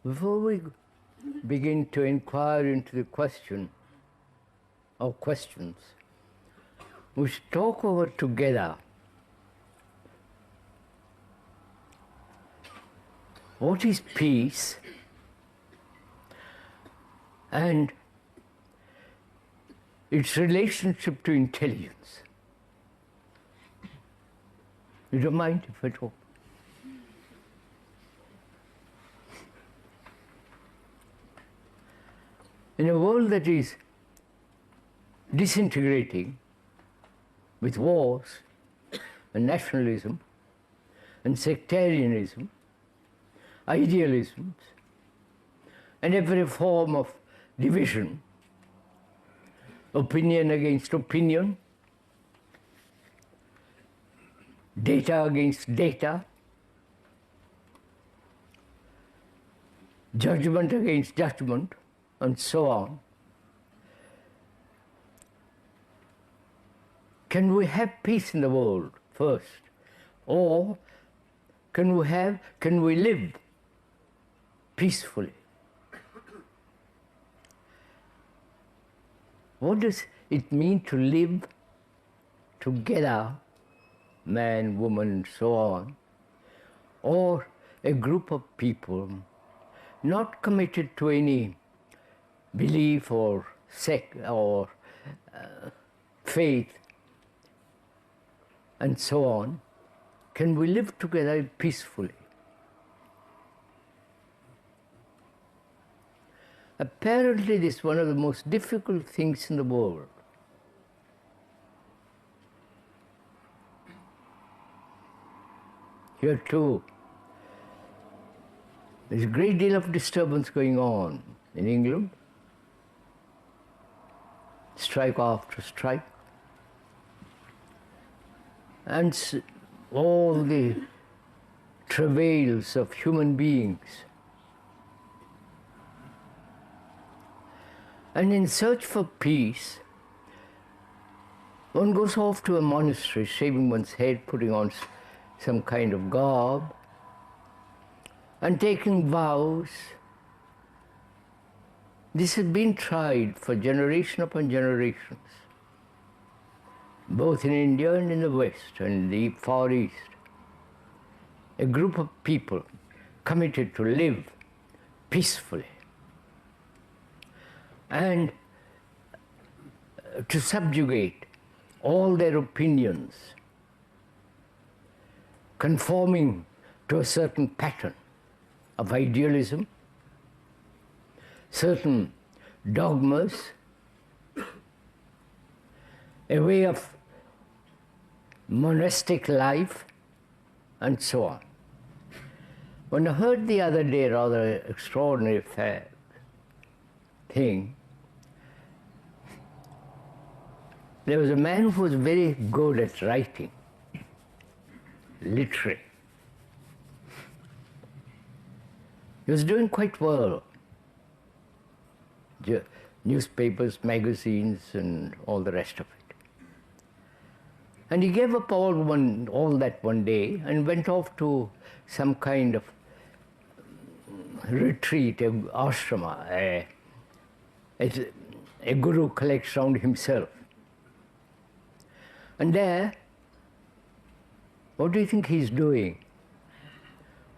Before we begin to inquire into the question or questions, we should talk over together what is peace and its relationship to intelligence. You don't mind if I talk? In a world that is disintegrating with wars and nationalism and sectarianism, idealisms, and every form of division, opinion against opinion, data against data, judgment against judgment, and so on. Can we have peace in the world first? Or can we live peacefully? What does it mean to live together, man, woman, so on, or a group of people not committed to any belief or sect or faith and so on? Can we live together peacefully? Apparently, this is one of the most difficult things in the world. Here too, there's a great deal of disturbance going on in England, strike after strike, and all the travails of human beings. And in search for peace, one goes off to a monastery, shaving one's head, putting on some kind of garb, and taking vows. This has been tried for generation upon generations, both in India and in the West and in the Far East. A group of people committed to live peacefully and to subjugate all their opinions, conforming to a certain pattern of idealism, certain dogmas, a way of monastic life, and so on. When I heard the other day a rather extraordinary thing, there was a man who was very good at writing, literary. He was doing quite well. Newspapers, magazines, and all the rest of it. And he gave up all that one day and went off to some kind of retreat, a ashrama, a guru collects round himself. And there, what do you think he's doing?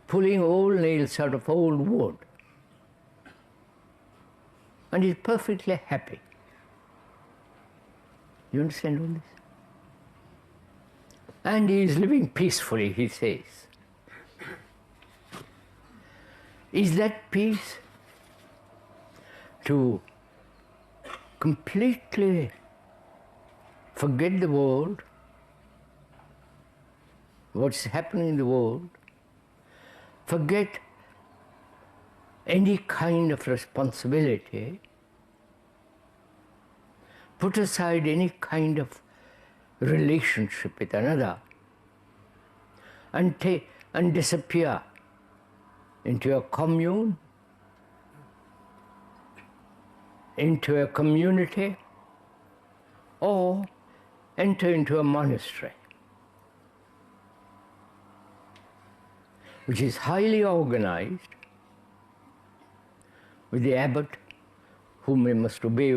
Pulling old nails out of old wood. And he's perfectly happy. You understand all this? And he is living peacefully, he says. Is that peace? To completely forget the world, what's happening in the world, forget any kind of responsibility, put aside any kind of relationship with another, and disappear into a commune, into a community, or enter into a monastery, which is highly organized, with the abbot, whom we must obey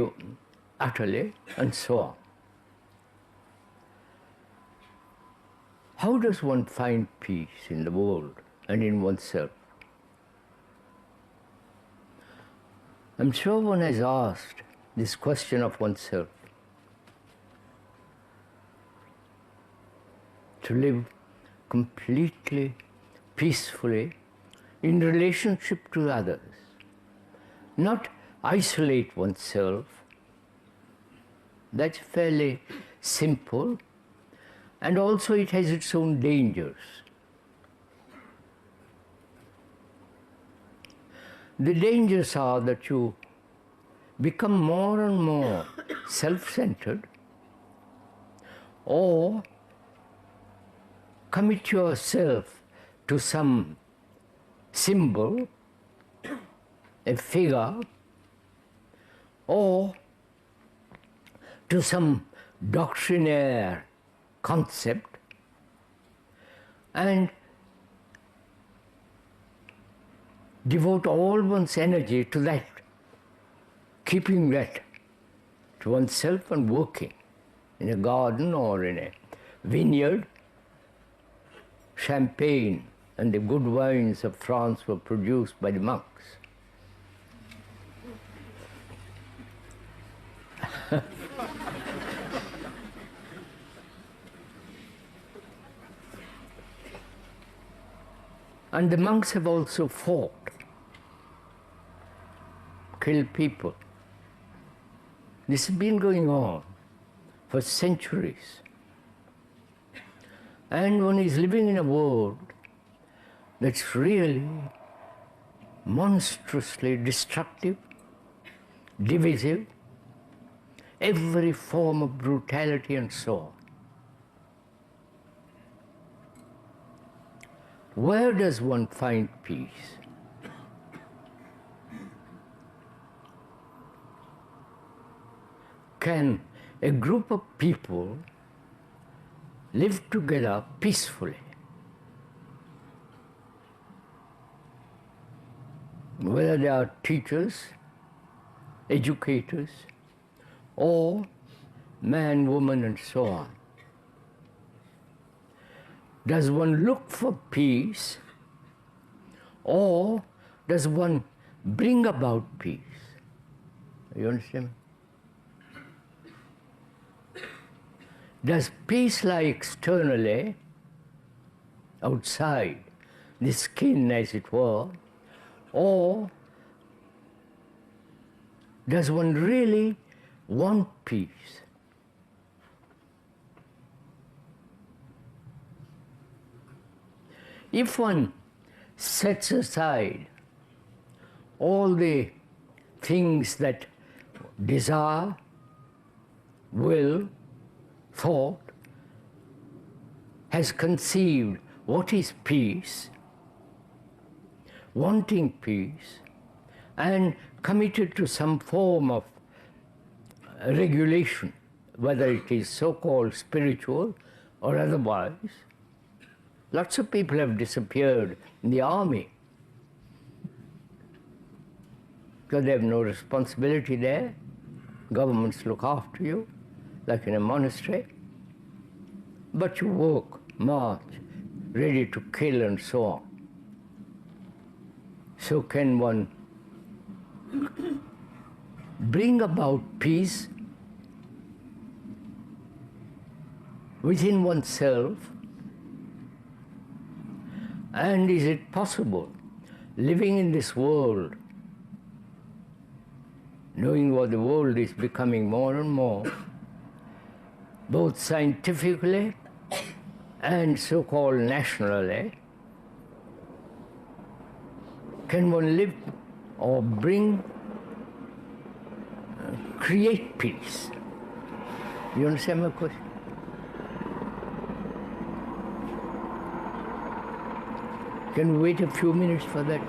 utterly, and so on. How does one find peace in the world and in oneself? I'm sure one has asked this question of oneself. To live completely, peacefully, in relationship to others. Not isolate oneself. That's fairly simple, and also it has its own dangers. The dangers are that you become more and more self-centered, or commit yourself to some symbol, a figure, or to some doctrinaire concept, and devote all one's energy to that, keeping that to oneself and working in a garden or in a vineyard. Champagne and the good wines of France were produced by the monks. And the monks have also fought, killed people. This has been going on for centuries. And one is living in a world that's really monstrously destructive, divisive, every form of brutality and so on. Where does one find peace? Can a group of people live together peacefully? Whether they are teachers, educators, or man, woman, and so on. Does one look for peace, or does one bring about peace? You understand? Does peace lie externally, outside the skin, as it were, or does one really want peace? If one sets aside all the things that desire, will, thought, has conceived what is peace, wanting peace, and committed to some form of regulation, whether it is so-called spiritual or otherwise. Lots of people have disappeared in the army because they have no responsibility there. Governments look after you, like in a monastery. But you walk, march, ready to kill and so on. So can one bring about peace within oneself? And is it possible, living in this world, knowing what the world is becoming more and more, both scientifically and so-called nationally, can one live or create peace? You understand my question? Can we wait a few minutes for that?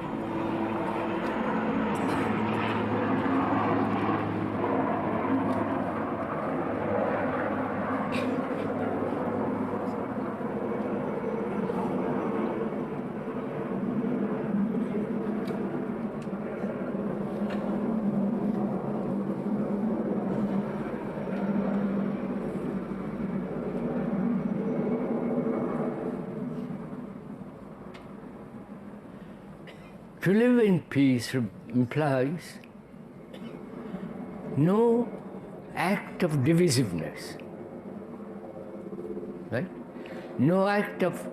To live in peace implies no act of divisiveness, right? No act of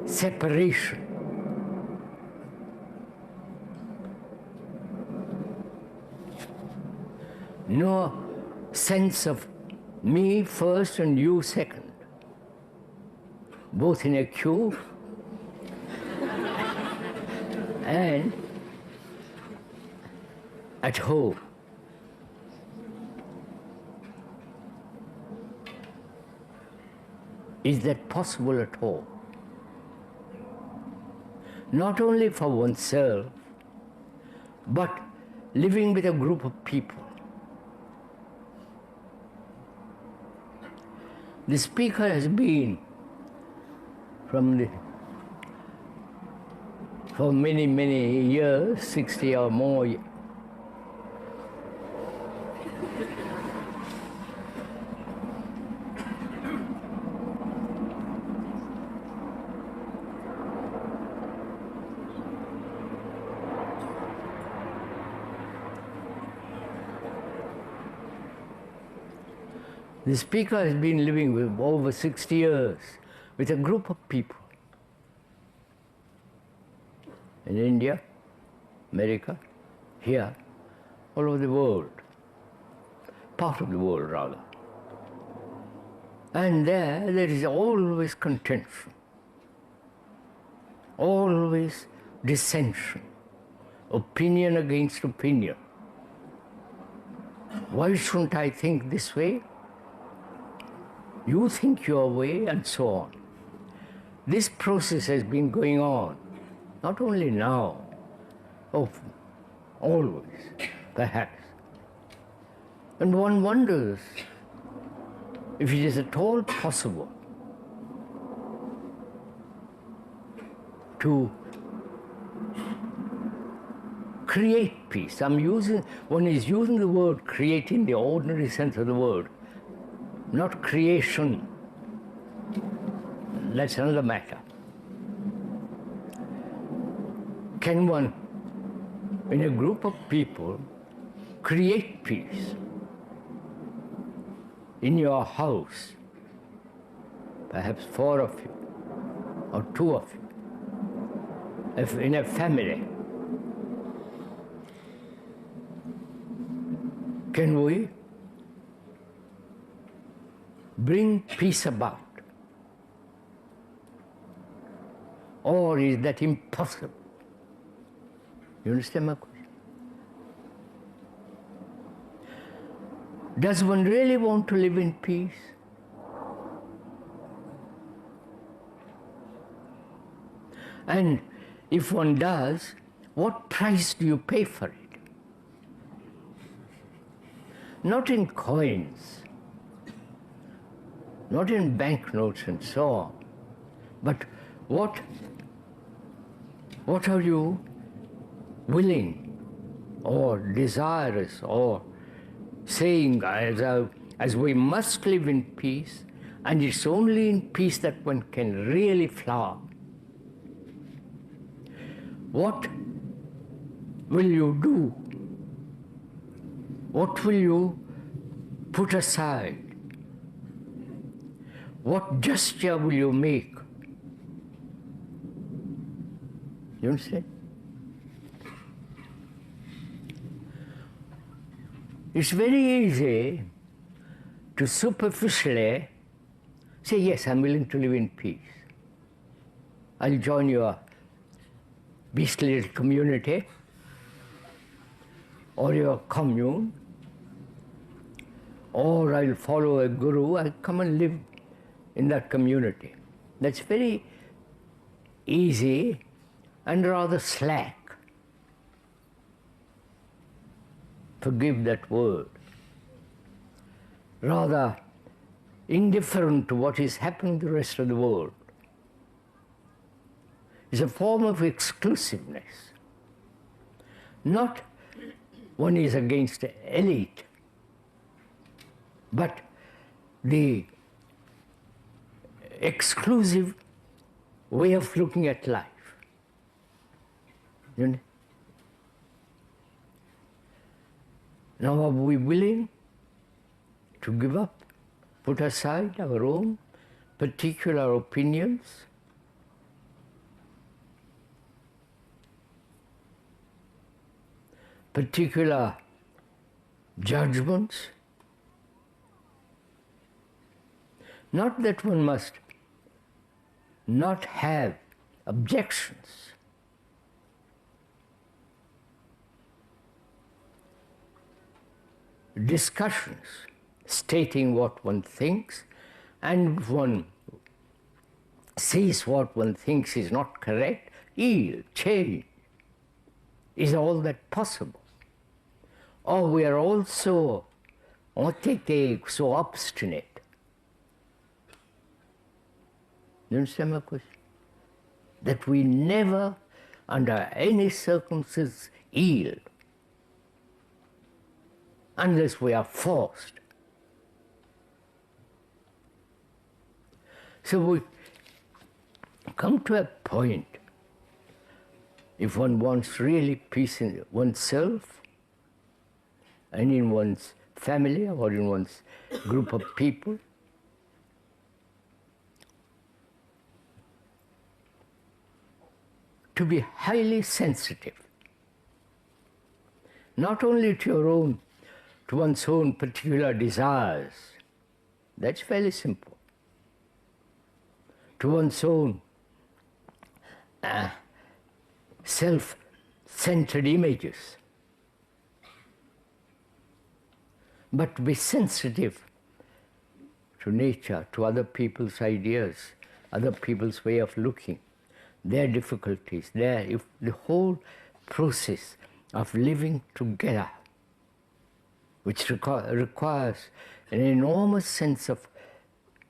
separation. No sense of me first and you second, both in a queue and at home. Is that possible at all? Not only for oneself, but living with a group of people. The speaker has been for many, many years, 60 or more. The speaker has been living with over 60 years with a group of people in India, America, here, all over the world, part of the world rather. And there is always contention, always dissension, opinion against opinion. Why shouldn't I think this way? You think your way, and so on. This process has been going on, not only now, always, perhaps. And one wonders if it is at all possible to create peace. One is using the word create in the ordinary sense of the word, not creation. That's another matter. Can one, in a group of people, create peace in your house? Perhaps 4 of you, or 2 of you, if in a family. Can we bring peace about? Or is that impossible? You understand my question? Does one really want to live in peace? And if one does, what price do you pay for it? Not in coins, not in banknotes and so on, but what are you willing or desirous or saying as we must live in peace, and it's only in peace that one can really flower? What will you do? What will you put aside? What gesture will you make? You understand? It's very easy to superficially say, yes, I'm willing to live in peace. I'll join your beastly little community or your commune, or I'll follow a guru, I'll come and live in that community. That's very easy and rather slack. Forgive that word. Rather indifferent to what is happening in the rest of the world. It's a form of exclusiveness. Not one is against the elite, but the exclusive way of looking at life. You know? Now are we willing to give up, put aside our own particular opinions? Particular judgments? Not that one must not have objections. Discussions, stating what one thinks, and if one sees what one thinks is not correct, yield, change. Is all that possible? Or we are also, so obstinate. You understand my question? That we never, under any circumstances, yield unless we are forced. So we come to a point, if one wants really peace in oneself and in one's family or in one's group of people, to be highly sensitive, not only to one's own particular desires, that's fairly simple, to one's own self-centered images, but to be sensitive to nature, to other people's ideas, other people's way of looking, their difficulties, the whole process of living together, which requires an enormous sense of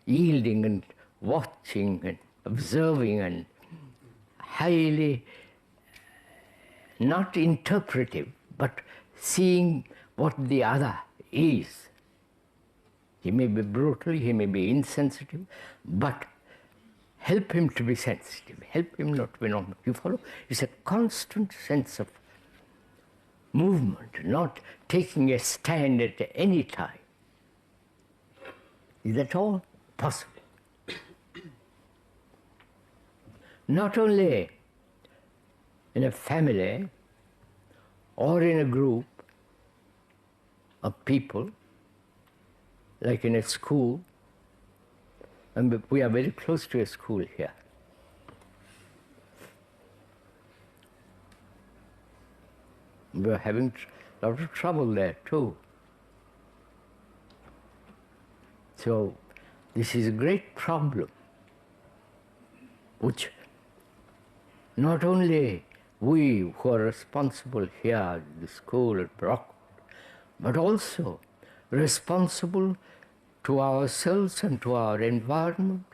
yielding and watching and observing and highly, not interpretive, but seeing what the other is. He may be brutal, he may be insensitive, but help him to be sensitive, help him not to be normal. You follow? It's a constant sense of movement, not taking a stand at any time. Is that all possible? Not only in a family or in a group of people, like in a school, and we are very close to a school here. We are having a lot of trouble there too. So this is a great problem, which not only we who are responsible here at the school at Brockwood, but also responsible to ourselves and to our environment,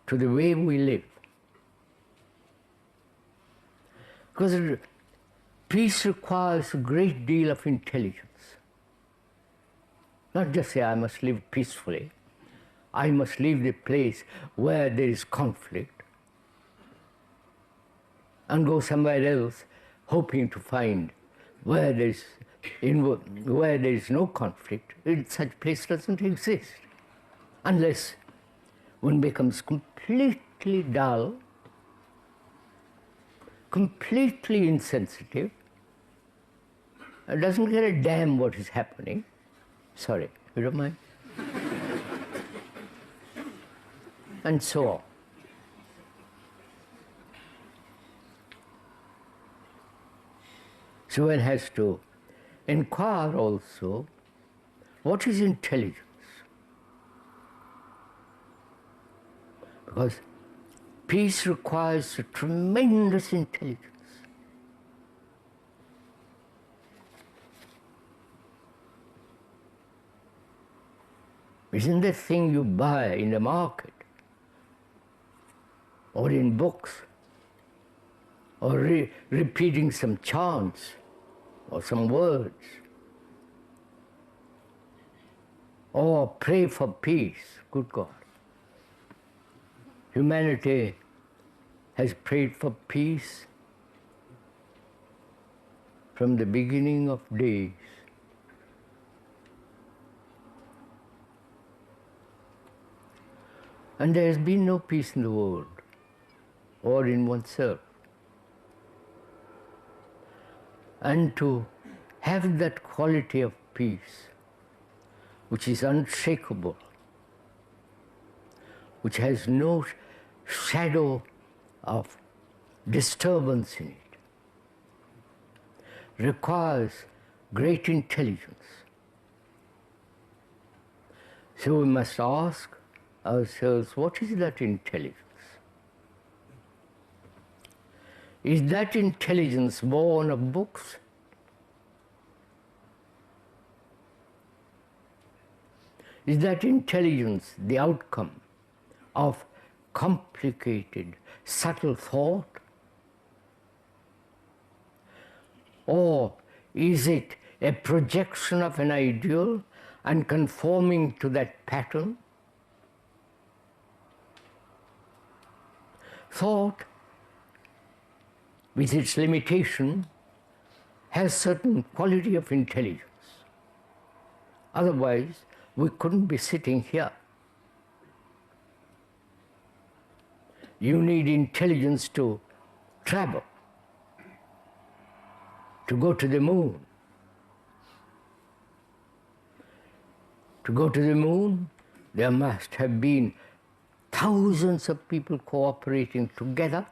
to the way we live. Because peace requires a great deal of intelligence. Not just say, I must live peacefully. I must leave the place where there is conflict and go somewhere else hoping to find where there is no conflict. Such place doesn't exist unless one becomes completely dull, completely insensitive, and doesn't care a damn what is happening. Sorry, you don't mind? And so on. So one has to inquire also, what is intelligence? Because peace requires a tremendous intelligence. Isn't the thing you buy in the market or in books or repeating some chants or some words or pray for peace. Good God. Humanity has prayed for peace from the beginning of days. And there has been no peace in the world or in oneself. And to have that quality of peace, which is unshakable, which has no shadow of disturbance in it, requires great intelligence. So we must ask ourselves, what is that intelligence? Is that intelligence born of books? Is that intelligence the outcome of complicated, subtle thought? Or is it a projection of an ideal and conforming to that pattern? Thought, with its limitation, has certain quality of intelligence. Otherwise, we couldn't be sitting here. You need intelligence to travel, to go to the moon. To go to the moon, there must have been thousands of people cooperating together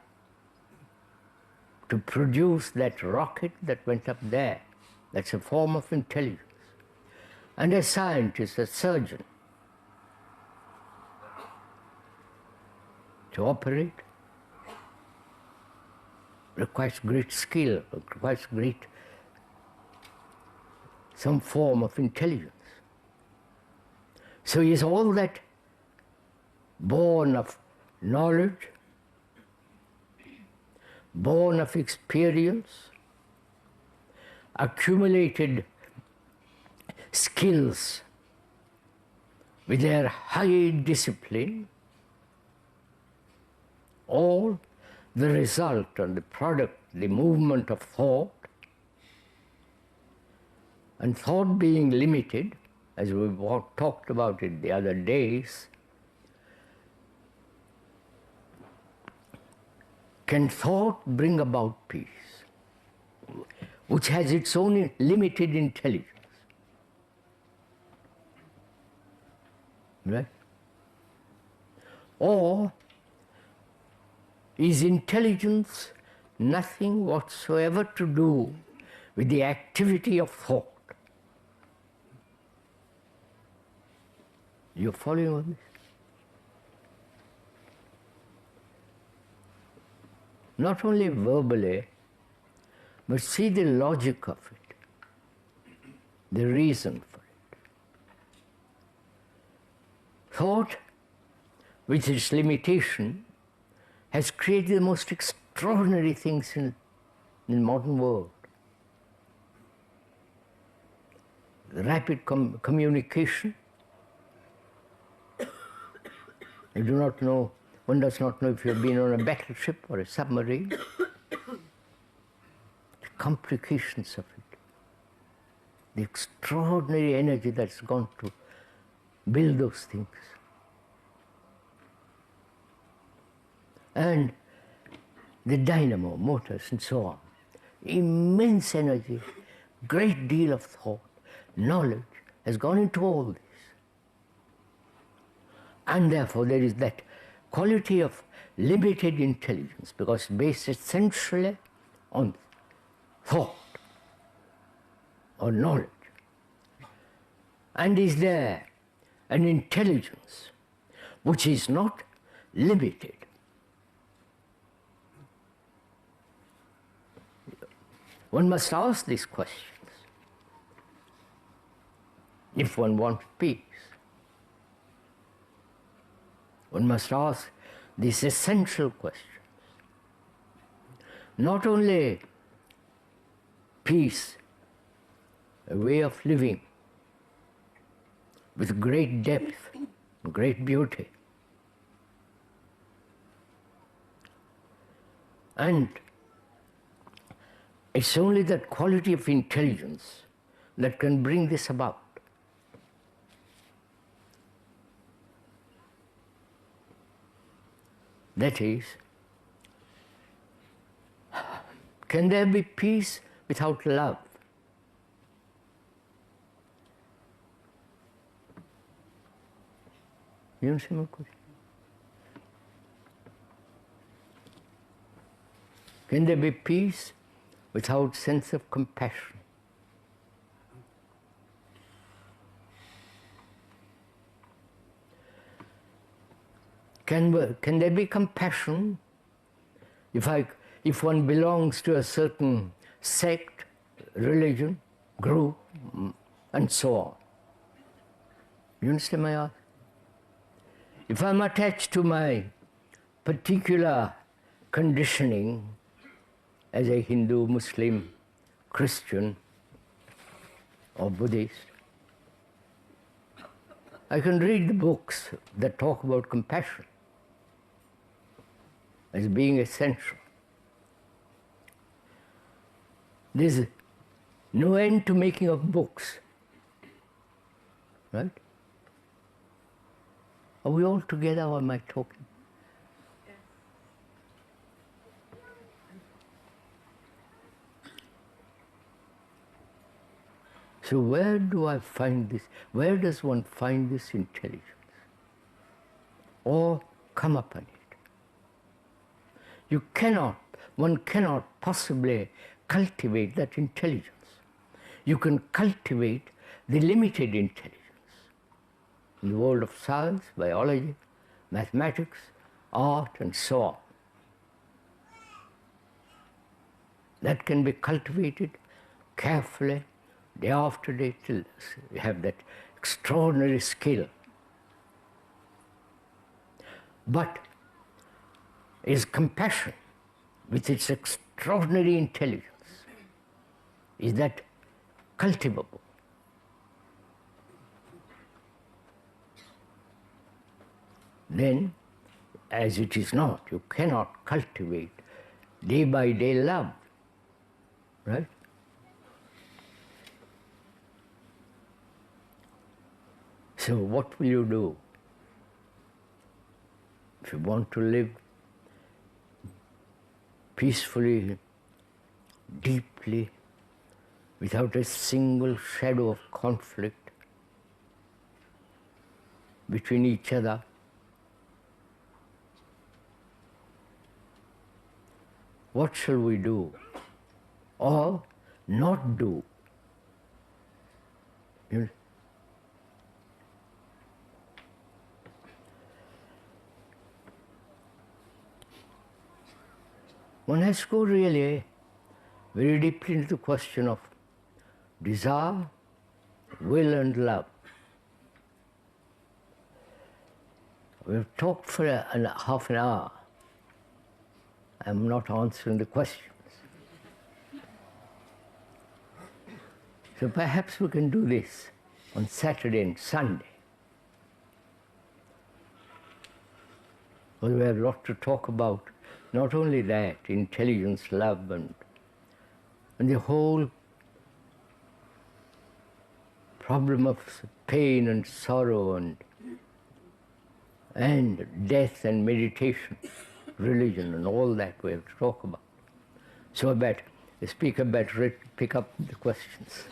to produce that rocket that went up there. That's a form of intelligence. And a scientist, a surgeon, to operate requires great skill, requires some form of intelligence. So is all that born of knowledge, born of experience, accumulated skills with their high discipline, all the result and the product, the movement of thought, and thought being limited, as we talked about it the other days, can thought bring about peace, which has its own limited intelligence? Right? Or is intelligence nothing whatsoever to do with the activity of thought? You're following on this? Not only verbally, but see the logic of it, the reason for it. Thought, with its limitation, has created the most extraordinary things in the modern world. The rapid communication. You do not know, one does not know if you have been on a battleship or a submarine. The complications of it, the extraordinary energy that's gone to build those things. And the dynamo, motors and so on. Immense energy, great deal of thought, knowledge has gone into all this. And therefore there is that quality of limited intelligence, because based essentially on thought or knowledge. And is there an intelligence which is not limited? One must ask these questions if one wants peace. One must ask these essential questions. Not only peace, a way of living with great depth, great beauty, and It's only that quality of intelligence that can bring this about. That is, can there be peace without love? You understand my question? Can there be peace without sense of compassion? Can there be compassion if one belongs to a certain sect, religion, group, and so on? You understand my answer? If I'm attached to my particular conditioning as a Hindu, Muslim, Christian, or Buddhist, I can read the books that talk about compassion as being essential. There's no end to making of books, right? Are we all together or am I talking? So where do I find this? Where does one find this intelligence? Or come upon it? One cannot possibly cultivate that intelligence. You can cultivate the limited intelligence. In the world of science, biology, mathematics, art, and so on. That can be cultivated carefully, day after day, till you have that extraordinary skill. But is compassion, with its extraordinary intelligence, is that cultivable? Then, as it is not, you cannot cultivate day by day love, right? So what will you do if you want to live peacefully, deeply, without a single shadow of conflict between each other? What shall we do or not do? One has to go really very deeply into the question of desire, will, and love. We've talked for half an hour. I'm not answering the questions. So perhaps we can do this on Saturday and Sunday. Because we have a lot to talk about. Not only that, intelligence, love, and the whole problem of pain and sorrow and death and meditation, religion, and all that we have to talk about. So the speaker better pick up the questions.